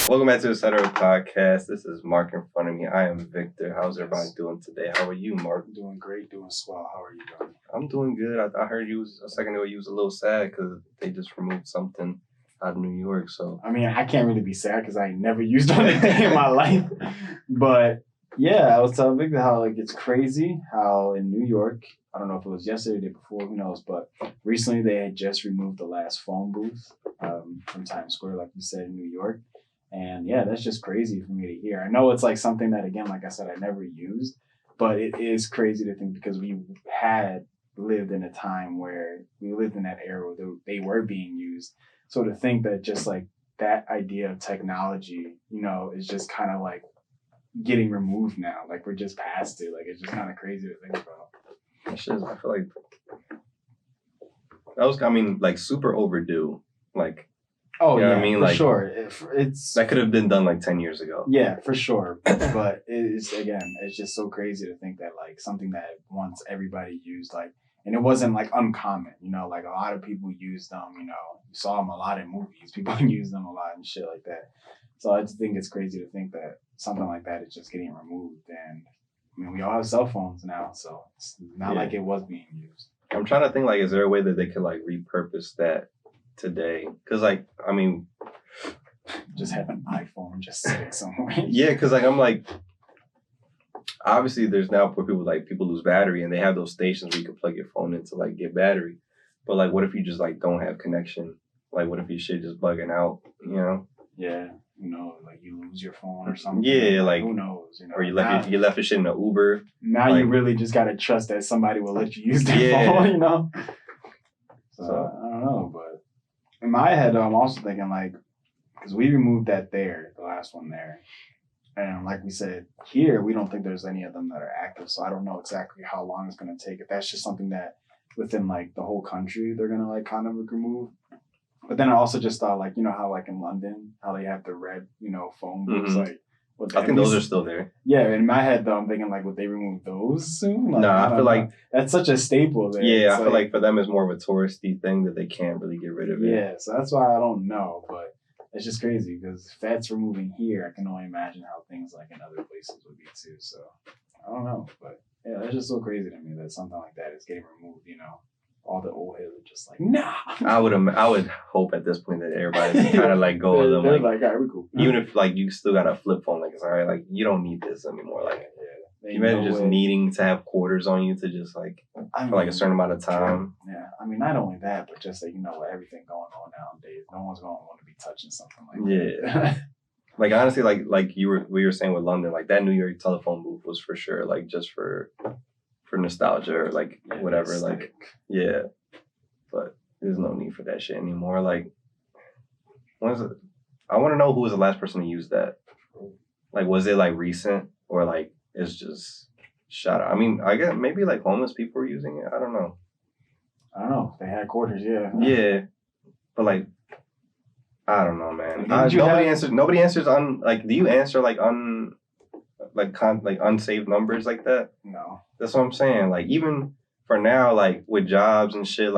Welcome back to the Center Podcast. This is Mark in front of me. I am Victor. How's everybody doing today? How are you, Mark? Doing great, doing swell. How are you doing? I'm doing good. I heard you was a second ago. You was a little sad because they just removed something out of New York. So I mean, I can't really be sad because I never used one a day in my life. But yeah, I was telling Victor how it's crazy how in New York, I don't know if it was yesterday or the day before, who knows, but recently they had just removed the last phone booth from Times Square, like you said, in New York. And yeah, that's just crazy for me to hear. I know it's something that, again, like I said, I never used, but it is crazy to think because we had lived in a time where we lived in that era where they were being used. So to think that just that idea of technology, is just kind of getting removed now. We're just past it. It's just kind of crazy to think about. I feel like that was, super overdue. Oh, you know yeah, what I mean? For sure. It's that could have been done 10 years ago. Yeah, for sure. But it's just so crazy to think that something that once everybody used, and it wasn't uncommon, a lot of people used them, you saw them a lot in movies. People use them a lot and shit like that. So I just think it's crazy to think that something like that is just getting removed. And I mean, we all have cell phones now, so it's not like it was being used. I'm trying to think, is there a way that they could repurpose that today? Because just have an iPhone just sitting somewhere. Yeah, because I'm obviously there's now where people lose battery and they have those stations where you can plug your phone in to get battery. But what if you just don't have connection? What if your shit just bugging out, Yeah, you lose your phone or something. Yeah, who knows, or you left your shit in the Uber. Now you really just gotta trust that somebody will let you use their phone, So I don't know, but in my head I'm also thinking because we removed that there, the last one there. And like we said, here, we don't think there's any of them that are active. So I don't know exactly how long it's going to take. If that's just something that within the whole country, they're going to kind of remove. But then I also just thought how in London, how they have the red, phone booths. Mm-hmm. I think those are still there. Yeah, in my head though, I'm thinking would they remove those soon? I feel know. That's such a staple there. Yeah, I feel for them it's more of a touristy thing that they can't really get rid of it. Yeah, so that's why I don't know, but it's just crazy because if that's removing here, I can only imagine how things in other places would be too. So I don't know, but yeah, it's just so crazy to me that something like that is getting removed. All the old heads are just nah. I would hope at this point that everybody's kind of go with them. They're all right, we cool. Even if you still got a flip phone, it's all right. You don't need this anymore. You imagine just needing to have quarters on you to just for a certain amount of time. Yeah, I mean, not only that, but just with everything going on nowadays, no one's going to want to be touching something that. Yeah. Honestly, we were saying with London, that New York telephone booth was for sure, just for nostalgia or whatever. Yeah. But there's no need for that shit anymore. When is it? I want to know who was the last person to use that. Was it recent or it's just shot out? I mean, I guess maybe homeless people were using it. I don't know. They had quarters, yeah. Yeah. But I don't know, man. Nobody answers on do you answer unsaved numbers like that? No. That's what I'm saying. Even for now, with jobs and shit,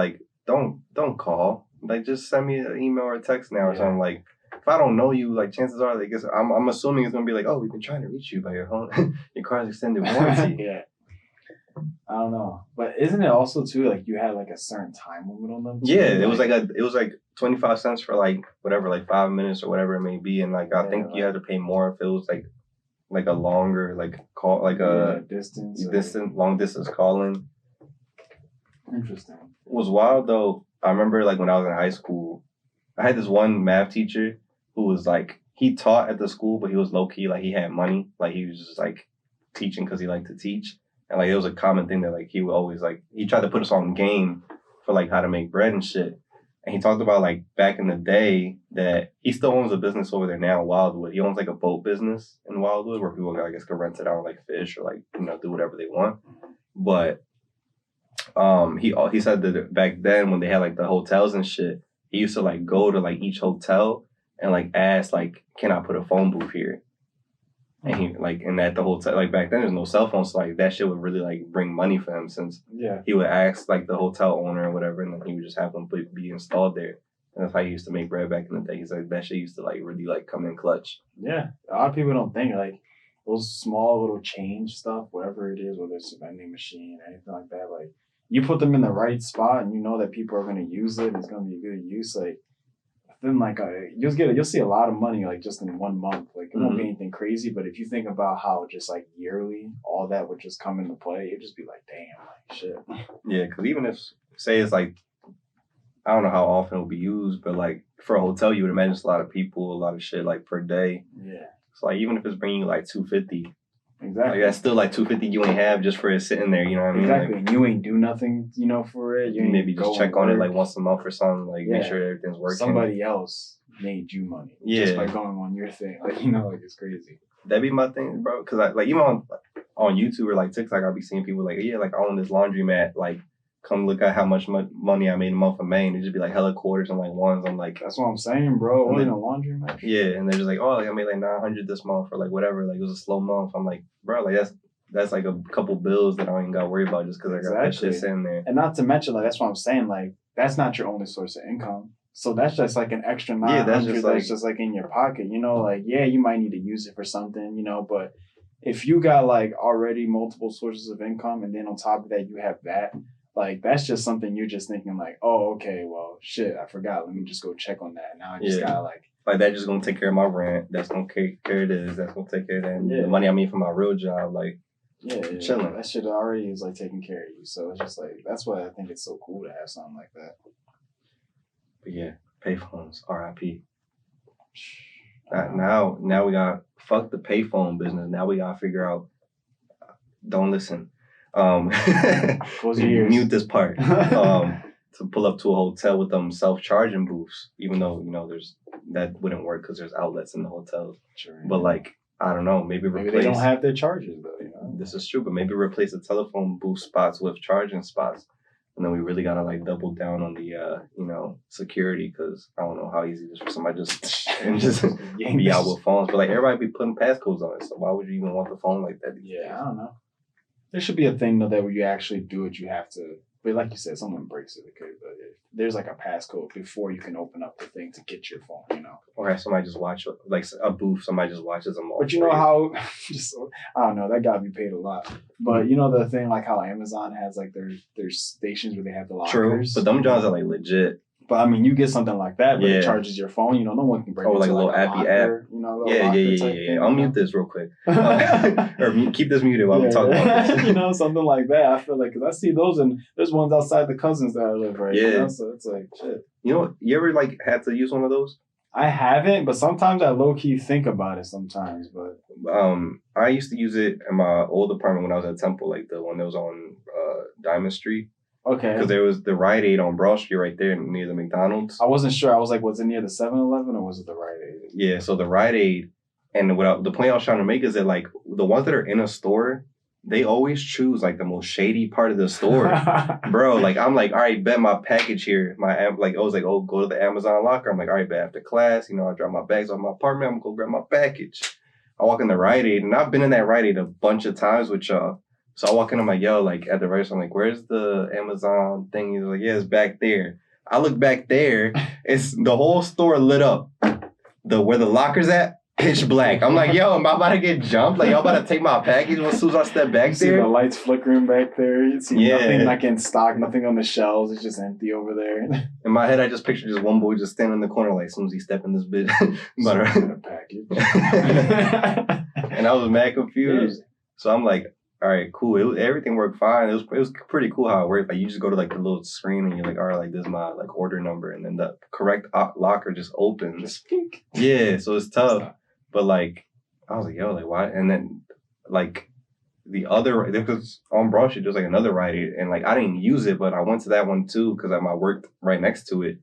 don't call. Just send me an email or a text now or something. If I don't know you, chances are, I'm assuming it's gonna be oh, we've been trying to reach you by your home, your car's extended warranty. Yeah. I don't know, but isn't it also too you had a certain time limit on them? Yeah, it was 25 cents for whatever 5 minutes or whatever it may be, and I think you had to pay more if it was a longer call long distance calling. Interesting. It was wild though. I remember when I was in high school, I had this one math teacher who was he taught at the school, but he was low key he had money. He was just teaching because he liked to teach. And it was a common thing that he would always he tried to put us on game for how to make bread and shit. And he talked about back in the day that he still owns a business over there now in Wildwood. He owns a boat business in Wildwood where people I guess can rent it out fish or do whatever they want. But he said that back then when they had the hotels and shit, he used to go to each hotel and ask can I put a phone booth here? And he and at the hotel back then there's no cell phones, so that shit would really bring money for him since he would ask the hotel owner or whatever, and then he would just have them be installed there. And that's how he used to make bread back in the day. He's like, that shit used to like really like come in clutch. Yeah, a lot of people don't think like those small little change stuff, whatever it is, whether it's a vending machine or anything like that. Like you put them in the right spot, and you know that people are going to use it. And it's going to be good use. Like then, like you'll see a lot of money like just in 1 month. Like it won't be anything crazy, but if you think about how just like yearly all that would just come into play, you'd just be like, damn, like shit. Yeah, because even if say it's like I don't know how often it'll be used, but like for a hotel, you would imagine it's a lot of people, a lot of shit like per day. Yeah, So like even if it's bringing you like $250, exactly. like that's still like $250 you ain't have just for it sitting there. You know what I mean? Exactly. Like, And you ain't do nothing, for it. You ain't maybe go just check and on it work. like once a month or something. Like make Yeah. sure everything's working. Somebody else made you money just by going on your thing. Like like it's crazy. That'd be my thing, bro. Because I like even on YouTube or like TikTok, I'll be seeing people like, yeah, like I own this laundromat. Like, come look at how much money I made a month in Maine. It'd just be like hella quarters and like ones. I'm like, That's what I'm saying, bro. And Owning then- a laundromat. yeah, and they're just like, oh, like I made like 900 this month or like whatever. Like it was a slow month. I'm like, bro, like that's like a couple bills that I don't even got to worry about just because I got that Exactly. shit sitting there. And not to mention, like that's what I'm saying. Like that's not your only source of income. So that's just like an extra 900 Yeah, that's that's just just like- like in your pocket. Like yeah, you might need to use it for something. But if you got like already multiple sources of income, and then on top of that you have that. Like that's just something you're just thinking like, oh, okay, well, shit, I forgot. Let me just go check on that. Now I just Yeah. gotta like, that just gonna take care of my rent. That's gonna take care of this. That's gonna take care of that. And Yeah. the money I made from my real job, like yeah, chilling. That shit already is like taking care of you. So it's just like that's why I think it's so cool to have something like that. but yeah, payphones, RIP. Now we got fuck the payphone business. Now we gotta figure out. Don't listen. Close your ears. Mute this part. To pull up to a hotel with them self-charging booths, even though there's that wouldn't work because there's outlets in the hotels. Sure. But like I don't know, maybe Maybe replace. they don't have their chargers though. This is true, but maybe replace the telephone booth spots with charging spots, and then we really gotta like double down on the security because I don't know how easy it is for somebody just and just be out with phones. But like everybody be putting passcodes on it, so why would you even want the phone like that? Yeah, I don't know. There should be a thing though that when you actually do it, you have to. But like you said, someone breaks it. Okay, but there's like a passcode before you can open up the thing to get your phone. Or have somebody just watch like a booth. Somebody just watches them all. But you know how, I don't know, that gotta be paid a lot. But the thing like how Amazon has like their stations where they have the lockers. True, but them jobs are like legit. But I mean, you get something like that, but Yeah. it charges your phone. No one can break Oh, into like a little a appy locker, little Yeah. locker type thing, I'll mute this real quick. Or keep this muted while we talk about this. Something like that. I feel like because I see those and there's ones outside the cousins that I live right. Yeah. So it's like shit. You know what? You ever like had to use one of those? I haven't, but sometimes I low key think about it. Sometimes, but I used to use it in my old apartment when I was at Temple, like the one that was on Diamond Street. okay. Because there was the Rite Aid on Broad Street right there near the McDonald's. I wasn't sure. I was like, was it near the 7-Eleven or was it the Rite Aid? Yeah, so the Rite Aid, and the point I was trying to make is that like the ones that are in a store, they always choose like the most shady part of the store. Bro, like I'm like, all right, bet my package here. I was like, oh, go to the Amazon locker. I'm like, all right, bet after class, I drop my bags off my apartment. I'm gonna go grab my package. I walk in the Rite Aid, and I've been in that Rite Aid a bunch of times with y'all. So I walk in, I'm like, yo, like at the register, I'm like, where's the Amazon thing? He's like, yeah, it's back there. I look back there, it's the whole store lit up. Where the locker's at, pitch black. I'm like, yo, am I about to get jumped? Like, y'all about to take my package as soon as I step back You see the there? lights flickering back there. You see Yeah. nothing like in stock, nothing on the shelves. It's just empty over there. In my head, I just pictured just one boy just standing in the corner, like, as soon as he step in this bitch. Some But, kind of package. and I was mad confused. So I'm like, all right, cool. Everything worked fine. It was pretty cool how it worked. Like you just go to like the little screen and you're like, all right, like this is my like order number, and then the correct locker just opens. Just pink. Yeah, so it's tough. But like, I was like, yo, like why? And then like the other, because on Broad Street there's like another Rite Aid, and like I didn't use it, but I went to that one too because I worked right next to it,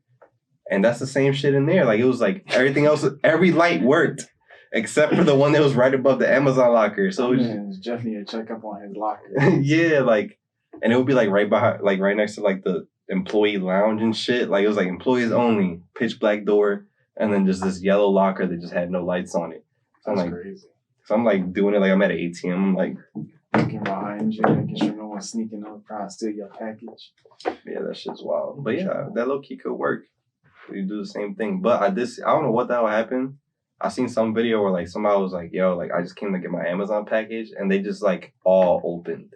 and that's the same shit in there. Like it was like everything else, every light worked. Except for the one that was right above the Amazon locker. So it was Jeff need to check up on his locker. yeah, like, and it would be like right behind, like right next to like the employee lounge and shit. Like it was like employees only, pitch black door, and then just this yellow locker that just had no lights on it. So That's I'm like, crazy. so I'm like doing it like I'm at an ATM. I'm like, Looking behind you, making sure no one's sneaking up, trying to steal your package. yeah, that shit's wild. But yeah, that low key could work. you do the same thing. But I don't know what the hell happened. I seen some video where like somebody was like, yo, like I just came to get my Amazon package and they just like all opened.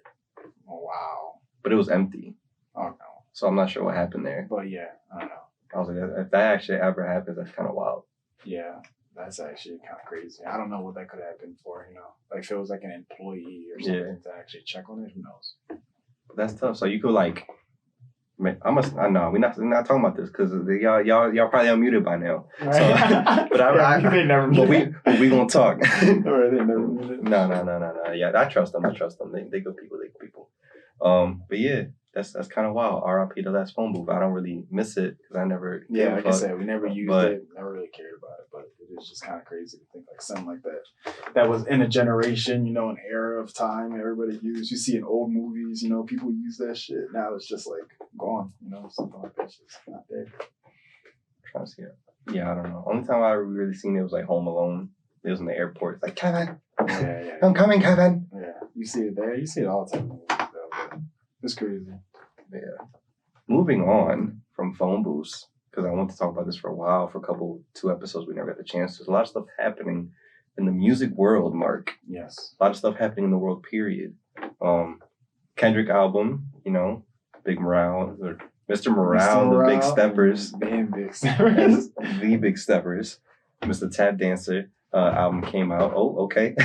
Oh, wow. But it was empty. Oh no. So I'm not sure what happened there. But yeah, I don't know. I was like, if that actually ever happens, that's kind of wild. Yeah, that's actually kind of crazy. I don't know what that could have been for, Like if it was like an employee or something to actually check on it, who knows? But that's tough. So you could like, I know we're not talking about this because y'all probably unmuted by now. So, but they never. But we gonna talk. Or they never muted. No. Yeah, I trust them. They good people. But yeah, that's kind of wild. R.I.P. the last phone booth. I don't really miss it because I never. Yeah, like I said, we never used it. Never really cared about it, but it is just kind of crazy to think like something like that was in a generation, an era of time everybody used. You see in old movies, people use that shit. Now it's just like gone. Something like that's just not there. I'm trying to see it. Yeah, I don't know. Only time I really seen it was like Home Alone. It was in the airport. It's like, Kevin. Yeah. I'm coming, Kevin. Yeah, you see it there. You see it all the time. It's crazy. Yeah. Moving on from phone booths, because I want to talk about this for a while, for 2 episodes we never got the chance. There's a lot of stuff happening in the music world, Mark. Yes. A lot of stuff happening in the world, period. Kendrick album, Big Morale, or Mr. Morale, the Big Steppers. Big Steppers. The Big Steppers. Mr. Tap Dancer album came out. Oh, okay.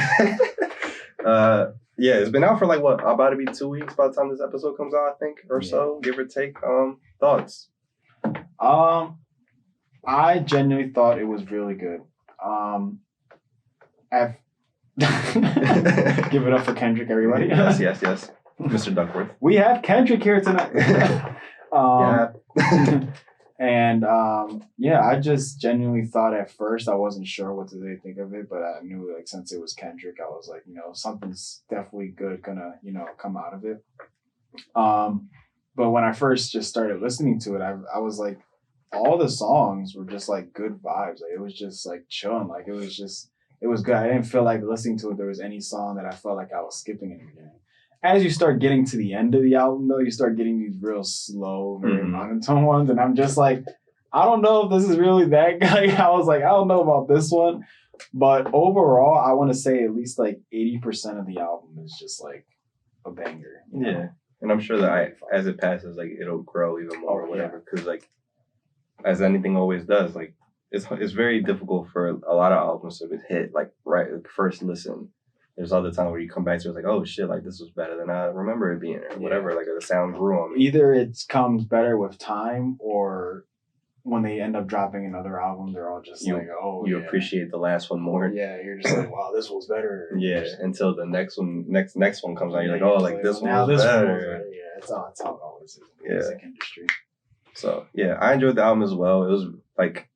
Yeah, it's been out for like about to be 2 weeks by the time this episode comes out, I think, or so, give or take. Thoughts? I genuinely thought it was really good. Give it up for Kendrick, everybody. Yes. Mr. Duckworth. We have Kendrick here tonight. Yeah. And I just genuinely thought at first I wasn't sure what to really think of it, but I knew like since it was Kendrick, I was like, something's definitely good gonna, come out of it. But when I first just started listening to it, I was like, all the songs were just like good vibes. Like it was just like chilling. Like it was good. I didn't feel like listening to it. There was any song that I felt like I was skipping in the beginning. As you start getting to the end of the album, though, you start getting these real slow, very monotone ones. And I'm just like, I don't know if this is really that guy. I was like, I don't know about this one. But overall, I want to say at least like 80% of the album is just like a banger. Yeah. And I'm sure that as it passes, like it'll grow even more or whatever. Because like, as anything always does, like it's very difficult for a lot of albums to hit like first listen. There's other times where you come back to it, it's like, oh shit, like this was better than I remember it being, or whatever. Like the sound grew on me. Either it comes better with time, or when they end up dropping another album, they're all just like, oh, you appreciate the last one more. Yeah, you're just like, wow, this was better. Yeah, until the next one comes out, you're like, oh, like this one was better. Yeah, that's how it always is in the music industry. So yeah, I enjoyed the album as well. It was like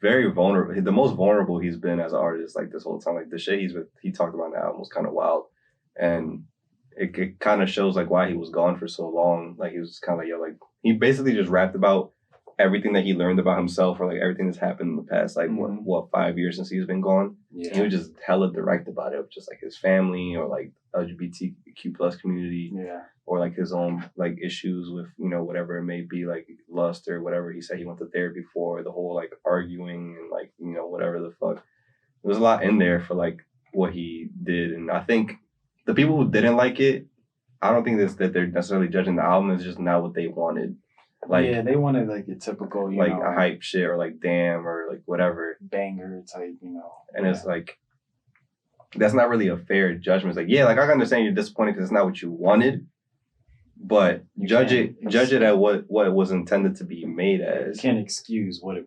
very vulnerable. The most vulnerable he's been as an artist like this whole time. Like the shit he talked about in the album was kind of wild, and it kind of shows like why he was gone for so long. Like he was kind of like he basically just rapped about everything that he learned about himself, or like everything that's happened in the past, like what 5 years since he's been gone. Yeah. He was just hella direct about it, just like his family or like LGBTQ plus community, or like his own like issues with whatever it may be, like lust or whatever. He said he went to therapy for, the whole like arguing and like whatever the fuck. There was a lot in there for like what he did, and I think the people who didn't like it, I don't think that they're necessarily judging the album. It's just not what they wanted. Like they wanted like a typical, like a hype shit or like damn or like whatever banger type, And it's like that's not really a fair judgment. It's like like I understand you're disappointed because it's not what you wanted, but judge it at what it was intended to be made as. You can't excuse what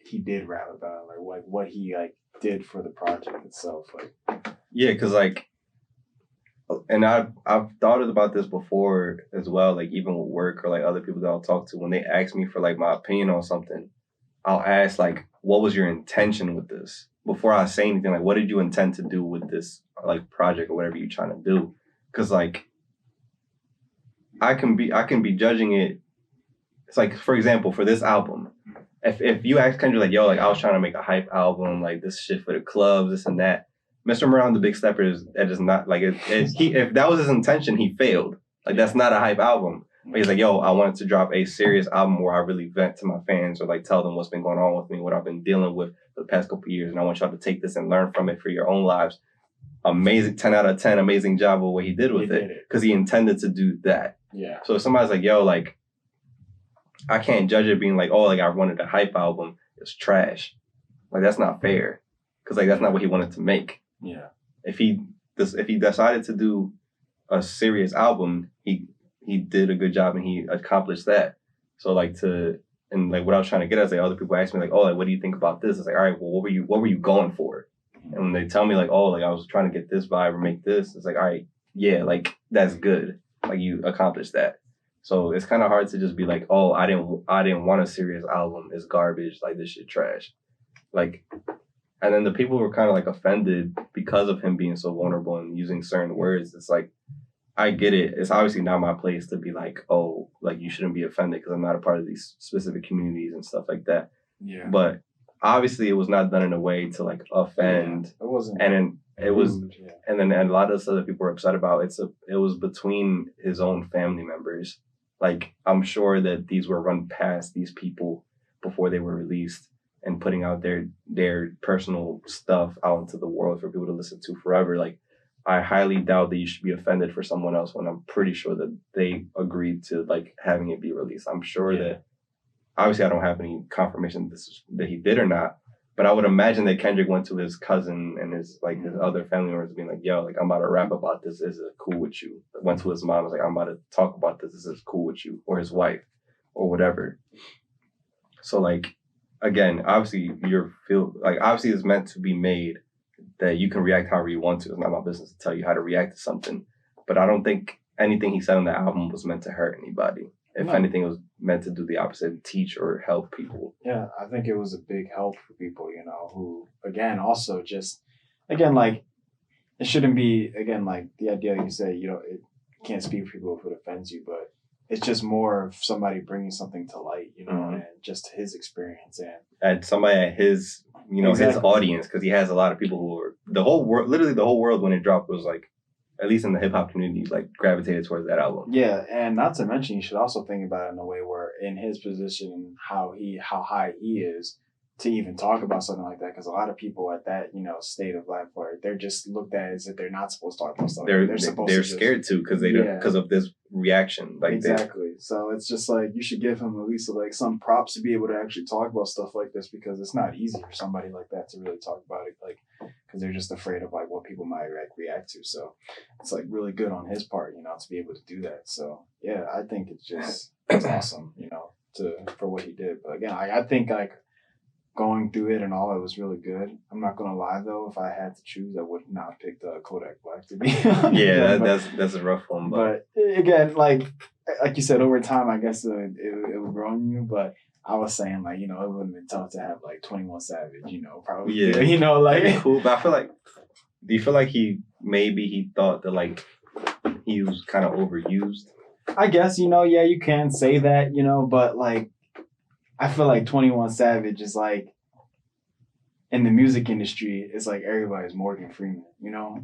he did rap about, or what he like did for the project itself. Like because like. And I've thought about this before as well, like even with work or like other people that I'll talk to, when they ask me for like my opinion on something, I'll ask like, what was your intention with this? Before I say anything, like what did you intend to do with this like project or whatever you're trying to do? Because like I can be judging it. It's like, for example, for this album, if you ask Kendrick like, yo, like I was trying to make a hype album, like this shit for the clubs, this and that. Mr. Morale and the Big Steppers, that is not like if that was his intention, he failed. Like that's not a hype album. But he's like, yo, I wanted to drop a serious album where I really vent to my fans or like tell them what's been going on with me, what I've been dealing with for the past couple of years. And I want y'all to take this and learn from it for your own lives. Amazing, 10 out of 10, amazing job of what he did with it. Because he intended to do that. Yeah. So if somebody's like, yo, like, I can't judge it being like, oh, like I wanted a hype album. It's trash. Like, that's not fair. Because like that's not what he wanted to make. Yeah. If he decided to do a serious album, he did a good job and he accomplished that. So like and like what I was trying to get at is like other people ask me like, oh, like what do you think about this? It's like, all right, well, what were you going for? And when they tell me like, oh, like I was trying to get this vibe or make this, it's like, all right, yeah, like that's good. Like you accomplished that. So it's kind of hard to just be like, oh, I didn't want a serious album. It's garbage. Like this shit trash. Like, and then the people were kind of like offended because of him being so vulnerable and using certain words. It's like, I get it. It's obviously not my place to be like, oh, like you shouldn't be offended because I'm not a part of these specific communities and stuff like that. Yeah. But obviously it was not done in a way to like offend. Yeah, it wasn't. And then it was, yeah. and then a lot of the other people were upset about it was between his own family members. Like I'm sure that these were run past these people before they were released and putting out their personal stuff out into the world for people to listen to forever. Like I highly doubt that you should be offended for someone else when I'm pretty sure that they agreed to like having it be released. I'm sure that obviously I don't have any confirmation that he did or not, but I would imagine that Kendrick went to his cousin and his other family members being like, yo, like I'm about to rap about this. Is it cool with you? Went to his mom, was like, I'm about to talk about this. Is this cool with you? Or his wife or whatever. So like, again, obviously obviously it's meant to be made that you can react however you want to. It's not my business to tell you how to react to something. But I don't think anything he said on the album was meant to hurt anybody. If anything, it was meant to do the opposite, teach or help people. Yeah, I think it was a big help for people, who, again, also just, again, like, it shouldn't be, again, like, the idea you say, it can't speak for people if it offends you, but it's just more of somebody bringing something to light, and just his experience. And somebody at his, exactly. His audience, because he has a lot of people who are, literally the whole world when it dropped was like, at least in the hip hop community, like gravitated towards that album. Yeah, and not to mention, you should also think about it in a way where, in his position, how high he is to even talk about something like that. Because a lot of people at that, state of life where they're just looked at as if they're not supposed to talk about stuff. They're scared to because of this reaction. Like exactly. So it's just like you should give him at least like some props to be able to actually talk about stuff like this, because it's not easy for somebody like that to really talk about it, like because they're just afraid of like what people might react to. So it's like really good on his part, to be able to do that. So yeah, I think it's awesome, for what he did. But again, I think like going through it and all, it was really good. I'm not gonna lie though, if I had to choose, I would not have picked Kodak Black, to be honest. Yeah, that's a rough one. But again, like you said, over time, I guess it would grow on you. But I was saying, like, it would have been tough to have like 21 Savage, probably. Yeah, like cool. But I feel like, do you feel like he thought that like he was kind of overused? I guess yeah, you can say that, but like, I feel like 21 Savage is like, in the music industry, it's like everybody's Morgan Freeman,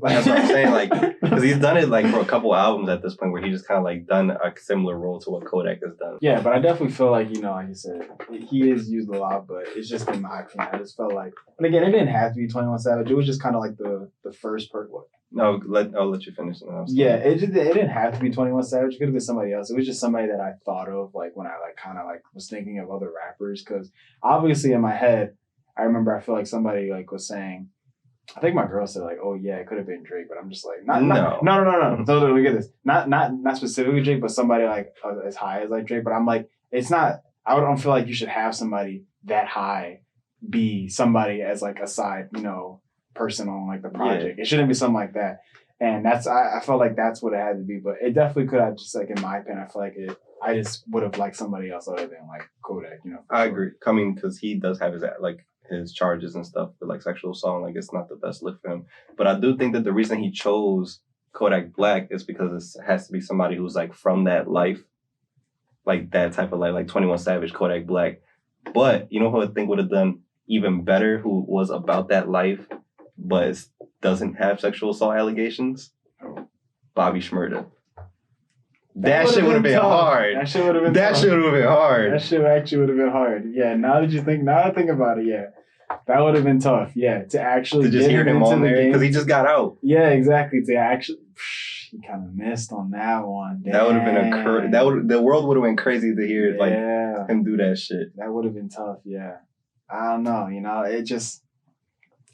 Like, that's what I'm saying, like, because he's done it like for a couple albums at this point where he just kind of like done a similar role to what Kodak has done. Yeah, but I definitely feel like, like you said, he is used a lot, but it's just in my opinion, I just felt like, and again, it didn't have to be 21 Savage. It was just kind of like the first part. No, I'll let you finish. Yeah, it didn't have to be 21 Savage. It could have been somebody else. It was just somebody that I thought of like when I like kind of like was thinking of other rappers, because obviously in my head, I remember I feel like somebody like was saying, I think my girl said like, oh yeah, it could have been Drake, but I'm just like, no. Look at this, not specifically Drake, but somebody like as high as like Drake. But I'm like, it's not. I don't feel like you should have somebody that high be somebody as like a side, person on like the project. Yeah. It shouldn't be something like that. And I felt like that's what it had to be, but it definitely could have, just like in my opinion, I feel like I just would have liked somebody else other than like Kodak, I agree. Coming, because he does have his charges and stuff for like sexual assault, like it's not the best look for him. But I do think that the reason he chose Kodak Black is because it has to be somebody who's like from that life, like that type of life, like 21 Savage, Kodak Black. But you know who I think would have done even better, who was about that life, but doesn't have sexual assault allegations? Bobby Shmurda. That shit would have been tough. hard. That shit would have been That tough. shit would have been hard. That shit actually would have been hard. Yeah, now that I think about it, yeah. That would have been tough. Yeah, to actually To just get hear him into on the there game. because he just got out. Yeah, exactly. To actually, he kind of missed on that one. That would have been the world would have went crazy to hear like him do that shit. That would have been tough. Yeah, I don't know. It just,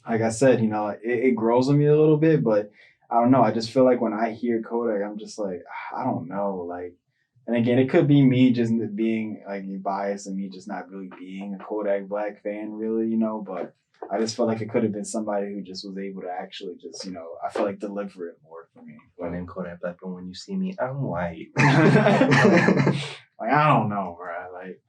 like I said, it grows on me a little bit, but I don't know. I just feel like when I hear Kodak, I'm just like, I don't know, like. And again, it could be me just being like biased and me just not really being a Kodak Black fan, really, but I just felt like it could have been somebody who just was able to actually just, I feel like deliver it more for me. My name Kodak Black, but when you see me, I'm white. Like, I don't know, bro. Like,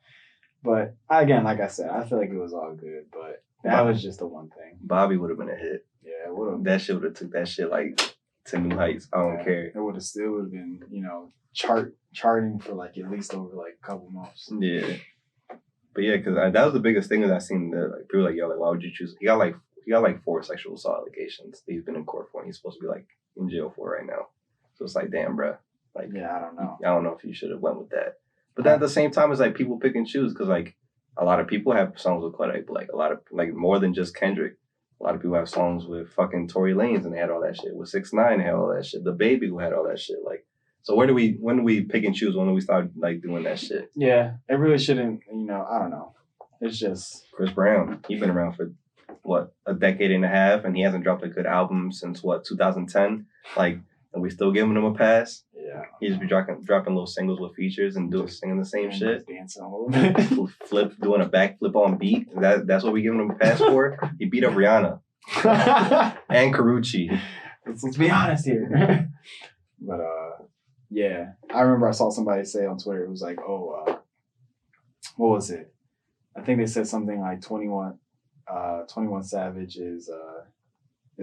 but again, like I said, I feel like it was all good, but that was just the one thing. Bobby would have been a hit. Yeah, it would have. That shit would have took that shit like to new heights. I don't care. It would have still been, charting for like at least over like a couple months. Yeah, but yeah, because that was the biggest thing that I seen. That like people were like, yo, like why would you choose? He got like 4 sexual assault allegations that he's been in court for, and he's supposed to be like in jail for right now. So it's like, damn, bro. Like, yeah, I don't know. I don't know if you should have went with that. But then at the same time, it's like people pick and choose because like a lot of people have songs with Kodak Black. A lot of like more than just Kendrick. A lot of people have songs with fucking Tory Lanez and they had all that shit. With 6ix9ine, they had all that shit. The Baby who had all that shit. Like, so when do we pick and choose? When do we start like doing that shit? Yeah, it really shouldn't. I don't know. It's just Chris Brown. He's been around for what, a decade and a half, and he hasn't dropped a good album since what, 2010. Like, and we still giving him a pass. Yeah, he just be dropping little singles with features and singing the same shit. Dancing a little bit. Doing a backflip on beat. That's what we giving him a pass for. He beat up Rihanna and Karrueche. Let's be honest here. But yeah, I remember I saw somebody say on Twitter, it was like, what was it? I think they said something like 21 Savage is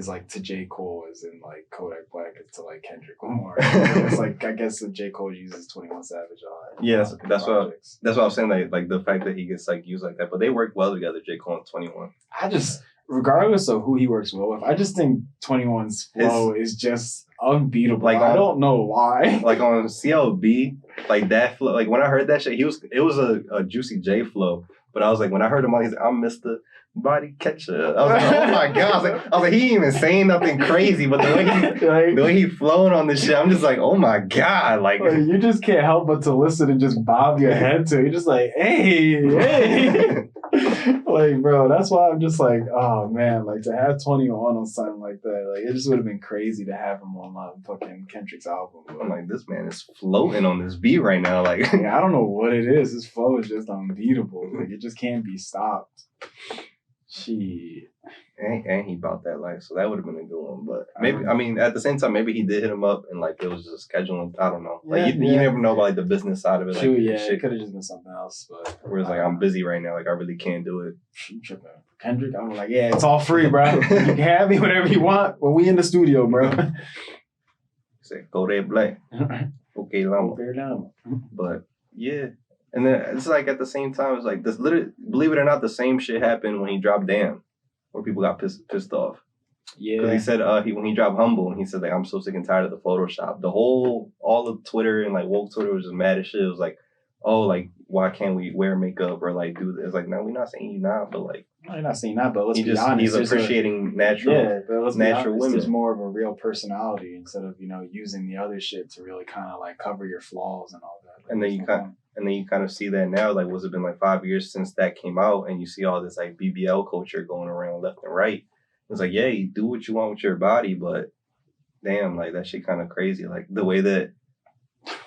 like to J. Cole as in like Kodak Black is to like Kendrick Lamar. It's like, I guess J. Cole uses 21 Savage on. Yeah, that's what I was saying. Like the fact that he gets like used like that, but they work well together, J. Cole and 21. I just, regardless of who he works well with, I just think 21's flow is just unbeatable. Like, I don't know why. Like on CLB, like that flow. Like when I heard that shit, it was a Juicy J flow. But I was like, when I heard him, he's like, I'm Mr. Body Catcher. I was like, oh my god! I was like, he ain't even saying nothing crazy, but the way he flowing on this shit, I'm just like, oh my god! Like you just can't help but to listen and just bob your head to it. You're just like, hey. Like, bro, that's why I'm just like, oh man, like to have 21 on something like that, like it just would have been crazy to have him on fucking Kendrick's album. I'm like, this man is floating on this beat right now. Like, yeah, I don't know what it is. His flow is just unbeatable. Like it just can't be stopped. Shit. And he bought that life, so that would have been a good one. But maybe, I mean, at the same time, maybe he did hit him up and like it was just scheduling. I don't know. Like you never know about like the business side of it. True, like, yeah, shit. It could have just been something else. But whereas like I'm busy right now, like I really can't do it. Tripping. Kendrick, I'm like, yeah, it's all free, bro. You can have me whatever you want when we in the studio, bro. Say, go there, Black. Okay, Lama. But yeah. And then it's like at the same time, it's like this literally, believe it or not, the same shit happened when he dropped Damn, where people got pissed off. Yeah. Because he said when he dropped Humble, and he said like, I'm so sick and tired of the Photoshop. All of Twitter and like woke Twitter was just mad as shit. It was like, oh, like why can't we wear makeup or like do this? It's like, no, we're not saying you not, but like. No, you're not saying that, but let's be honest. He's appreciating natural. Yeah, but let's natural be honest, women. there's more of a real personality instead of using the other shit to really kind of like cover your flaws and all that. Like, and then you kind of see that now, like, what's it been like 5 years since that came out, and you see all this like BBL culture going around left and right. It's like, yeah, you do what you want with your body, but damn, like that shit kind of crazy. Like the way that.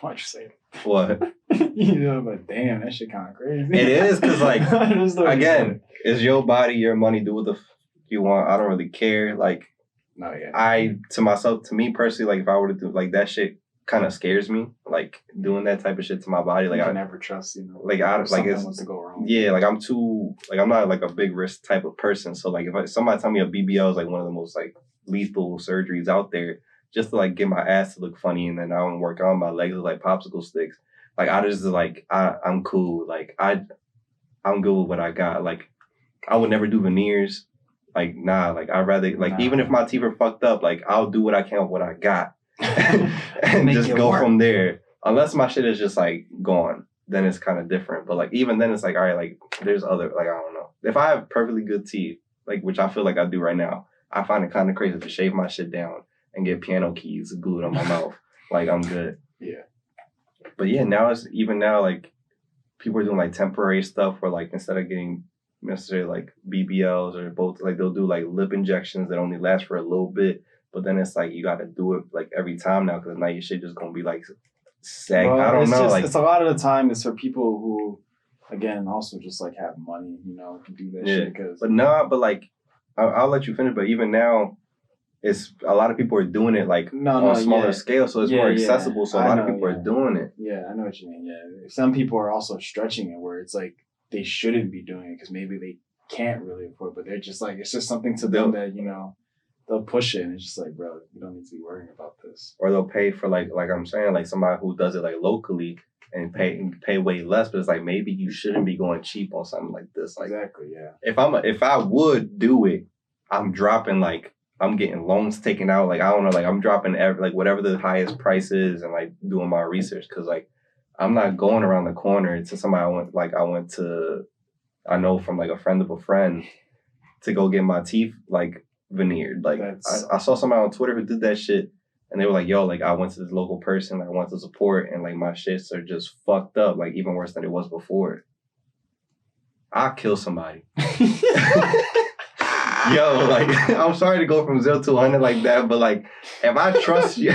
Why'd you say it? What? But damn, that shit kind of crazy. It is because like again, it's your body, your money. Do what the you want. I don't really care. Like, no, yeah. To me personally, like if I were to do like that shit. Kind of scares me, like doing that type of shit to my body. Like I never trust, like I like it's wants to go wrong. Yeah, like I'm not like a big risk type of person. So like if somebody tell me a BBL is like one of the most like lethal surgeries out there, just to like get my ass to look funny and then I don't work on my legs like popsicle sticks. Like I just like I'm cool. Like I'm good with what I got. Like I would never do veneers. Like nah. Like I'd rather like even if my teeth are fucked up, like I'll do what I can with what I got. And just go from there. unless my shit is just like gone, then it's kind of different. But like even then, it's like all right, like there's other like I don't know. If I have perfectly good teeth, like which I feel like I do right now, I find it kind of crazy to shave my shit down and get piano keys glued on my mouth. Like I'm good. Yeah. But yeah, now it's even now like people are doing like temporary stuff where like instead of getting necessarily like BBLs or both, like they'll do like lip injections that only last for a little bit. But then it's like you got to do it like every time now because now your shit just gonna be like sag. Well, I don't know. It's a lot of the time it's for people who, again, also just like have money, can do that shit. Because but like I'll let you finish. But even now, it's a lot of people are doing it like on a smaller scale, so it's more accessible. So a lot of people are doing it. Yeah, I know what you mean. Yeah, some people are also stretching it where it's like they shouldn't be doing it because maybe they can't really afford, but they're just like it's just something to them that they'll push it, and it's just like, bro, you don't need to be worrying about this. Or they'll pay for like I'm saying, like somebody who does it like locally and pay way less, but it's like maybe you shouldn't be going cheap on something like this. Like exactly, yeah. If I would do it, I'm dropping like I'm getting loans taken out. Like I don't know, like I'm dropping like whatever the highest price is and like doing my research because like I'm not going around the corner to somebody I know from like a friend of a friend to go get my teeth like veneered. Like I saw somebody on Twitter who did that shit and they were like, yo, like I went to this local person, I went to support and like my shits are just fucked up, like even worse than it was before. I'll kill somebody. Yo, like I'm sorry to go from 0 to 100 like that, but like if I trust you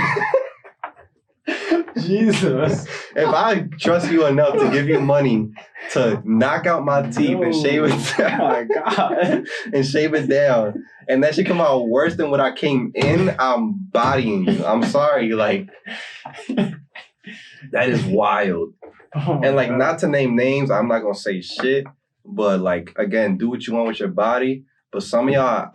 Jesus. If I trust you enough to give you money to knock out my teeth and shave it down. Oh my God. And shave it down. And that should come out worse than what I came in, I'm bodying you. I'm sorry. Like, that is wild. Oh and like, God. not to name names, I'm not going to say shit. But like, again, do what you want with your body. But some of y'all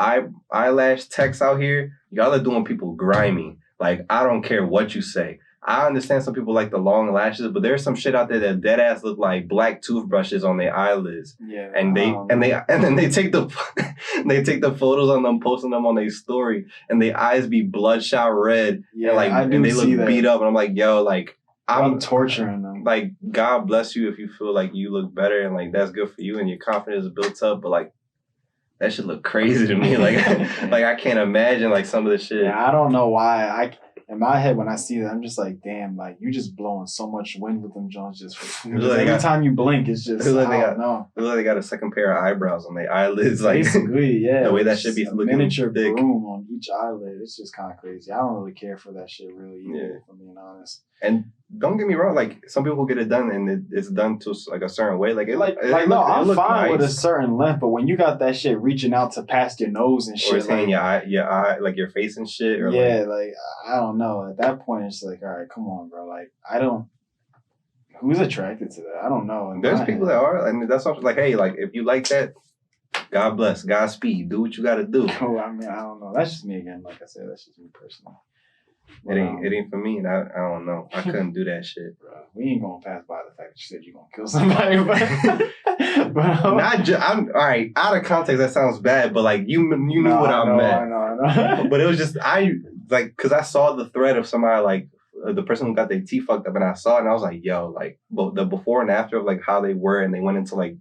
eyelash techs out here, y'all are doing people grimy. Like, I don't care what you say. I understand some people like the long lashes, but there's some shit out there that dead ass look like black toothbrushes on their eyelids. Yeah. And then they take the photos on them, posting them on their story, and their eyes be bloodshot red. Yeah, and like I do and they see look that. beat up. And I'm like, yo, like I'm torturing them. Like, God bless you if you feel like you look better and like that's good for you and your confidence is built up, but like that should look crazy to me. Like like I can't imagine like some of the shit. Yeah, I don't know why. In my head, when I see that, I'm just like, damn, like you just blowing so much wind with them Jones just every time you blink, it's just It looks like they got a second pair of eyebrows on their eyelids. Like basically, yeah. The way that should be a looking miniature thick. broom on each eyelid. It's just kind of crazy. I don't really care for that shit really either, if I'm being honest. And don't get me wrong, like some people get it done and it's done to like a certain way. Like I'm fine with a certain length, but when you got that shit reaching out to past your nose and shit, or it's hitting your eye, like your face and shit. Or like I don't know. At that point, it's like, all right, come on, bro. Like who's attracted to that? I don't know. There's people that are, and that's also like, hey, like if you like that, God bless, Godspeed, do what you got to do. Oh, I mean, I don't know. That's just me again. Like I said, that's just me personally. It ain't for me, and I don't know. I couldn't do that shit. Bro, we ain't gonna pass by the fact that you said you're gonna kill somebody, but I'm all right. Out of context, that sounds bad, but like you knew what I meant. I know. But it was just because I saw the thread of somebody like the person who got their teeth fucked up, and I saw it, and I was like, yo, like the before and after of like how they were, and they went into like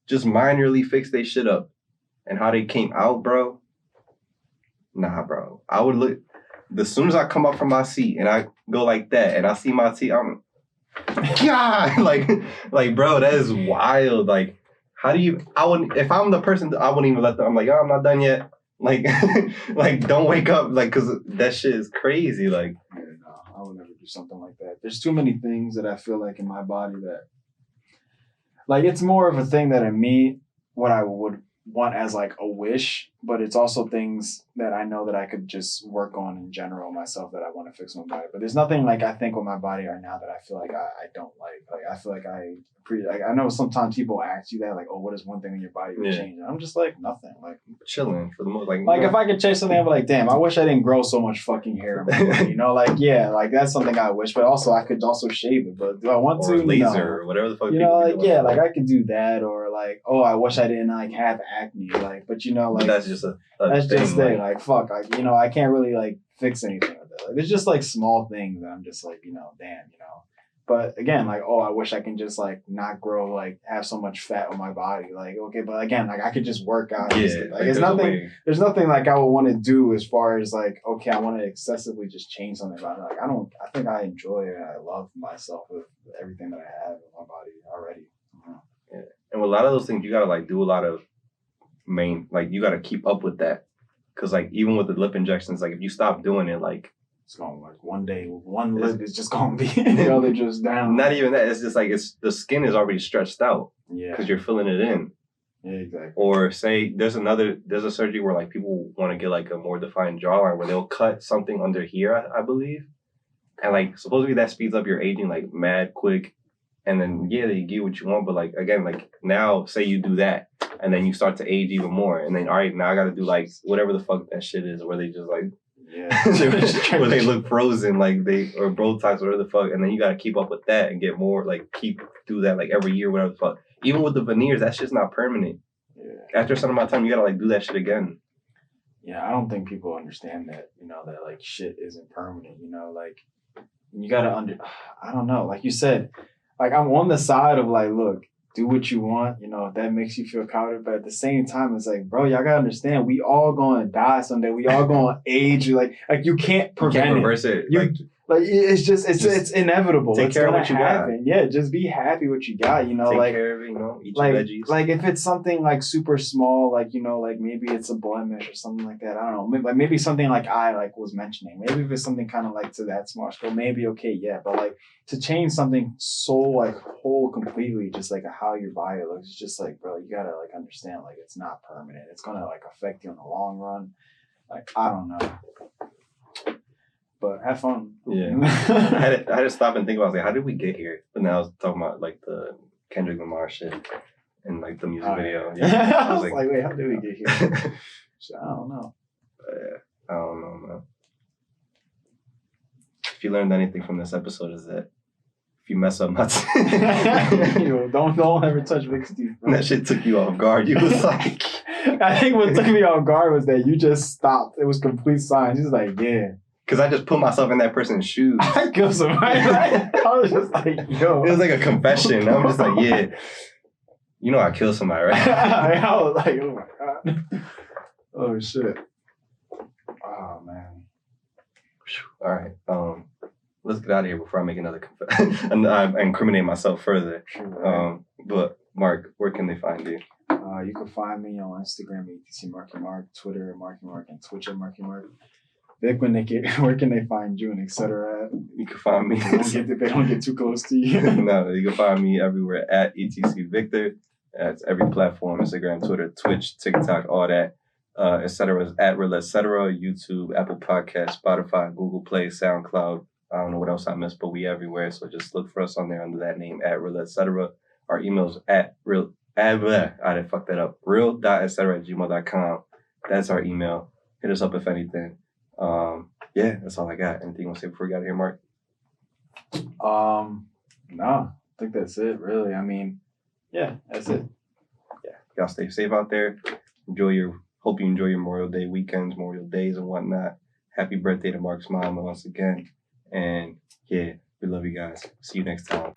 just minorly fix their shit up, and how they came out, bro. Nah, bro. I would look. As soon as I come up from my seat and I go like that and I see my teeth, I'm God, like bro, that is wild. Like, how do you? I wouldn't if I'm the person. I wouldn't even let them. I'm like, oh, I'm not done yet. Like, like don't wake up. Like, cause that shit is crazy. Like, yeah, no, I would never do something like that. There's too many things that I feel like in my body that, like, it's more of a thing that in me, what I would want as like a wish, but it's also things that I know that I could just work on in general myself that I want to fix my body. But there's nothing like I think with my body right now that I feel like I don't like. Like I feel like I know sometimes people ask you that, like, oh, what is one thing in your body you would change? And I'm just like, nothing. Like chilling for the most. Like if I could change something, I'd be like, damn, I wish I didn't grow so much fucking hair in my body. Like, yeah, like that's something I wish. But also I could also shave it. But do I want to? Laser or whatever the fuck. Like, yeah, like I could do that, or like, oh, I wish I didn't like have acne. Like, but like but that's just that's just thing. Like fuck, I can't really like fix anything with that. Like, there's just like small things that I'm just like, damn, But again, like, oh, I wish I can just like not grow, like have so much fat on my body. Like, okay, but again, like I could just work out. And stuff. Like, it's nothing. There's nothing like I would want to do as far as like, okay, I want to excessively just change something about it. Like, I don't. I think I enjoy it. I love myself with everything that I have in my body already. Yeah. And with a lot of those things, you gotta like do a lot of like you gotta keep up with that. Cause like even with the lip injections, like if you stop doing it, like it's going like one day, one lip is just gonna be the other just down. Not even that. It's just like the skin is already stretched out. Yeah. Because you're filling it in. Yeah, exactly. Or say there's a surgery where like people want to get like a more defined jawline where they'll cut something under here, I believe, and like supposedly that speeds up your aging like mad quick. And then yeah, they get what you want, but like again, like now say you do that, and then you start to age even more, and then all right, now I got to do like whatever the fuck that shit is, where they just like where they look frozen, like they or Botox or whatever the fuck, and then you got to keep up with that and get more like do that like every year, whatever the fuck. Even with the veneers, that shit's not permanent. Yeah. After a certain amount of time, you gotta like do that shit again. Yeah, I don't think people understand that. You know that like shit isn't permanent. You know, like you gotta I don't know. Like you said. Like, I'm on the side of, like, look, do what you want, you know, if that makes you feel confident. But at the same time, it's like, bro, y'all got to understand, we all going to die someday. We all going to age. Like you can't prevent reverse it. It's just it's inevitable. Take care of what you got. Yeah, just be happy with what you got, you know. Take care of it, you know, eat your veggies. Like, if it's something, like, super small, like, you know, like, maybe it's a blemish or something like that. I don't know. Maybe something like I, like, was mentioning. Maybe if it's something kind of, like, to that small scale, maybe okay, yeah. But, like, to change something so, like, whole completely, just, like, how your body looks, it's just, like, bro, you got to, like, understand, like, it's not permanent. It's going to, like, affect you in the long run. Like, I don't know. But have fun. Yeah. I had to stop and think about, like, how did we get here? But now I was talking about, like, the Kendrick Lamar shit and, like, the music video. Yeah. I was like, wait, how did we get here? I don't know. I don't know, man. If you learned anything from this episode, is that if you mess up, not don't ever touch Big Steve. Bro. That shit took you off guard. You was like, I think what took me off guard was that you just stopped. It was complete silence. He's like, yeah. Because I just put myself in that person's shoes. I killed somebody. I was just like, yo. It was like a confession. I'm just like, yeah. You know I killed somebody, right? I was like, oh my God. Oh, shit. Oh, man. All right. Let's get out of here before I make another confession. And I incriminate myself further. Sure, but, Mark, where can they find you? You can find me on Instagram, ATC Marky Mark, Twitter, Marky Mark, and Twitch at Marky Mark. Vic, where can they find you and etc. You can find me. They don't get too close to you. No, you can find me everywhere at ETC Victor. That's every platform: Instagram, Twitter, Twitch, TikTok, all that. Etc. is at Real Etc. YouTube, Apple Podcasts, Spotify, Google Play, SoundCloud. I don't know what else I missed, but we everywhere. So just look for us on there under that name at Real Etc. Our email's I didn't fuck that up. real.etc@gmail.com. That's our email. Hit us up if anything. Yeah, that's all I got. Anything you want to say before we get out of here, Mark? No, I think that's it, really. I mean, yeah, that's it. Yeah, y'all stay safe out there. Hope you enjoy your Memorial Day weekends, Memorial Days and whatnot. Happy birthday to Mark's mom once again. And yeah, we love you guys. See you next time.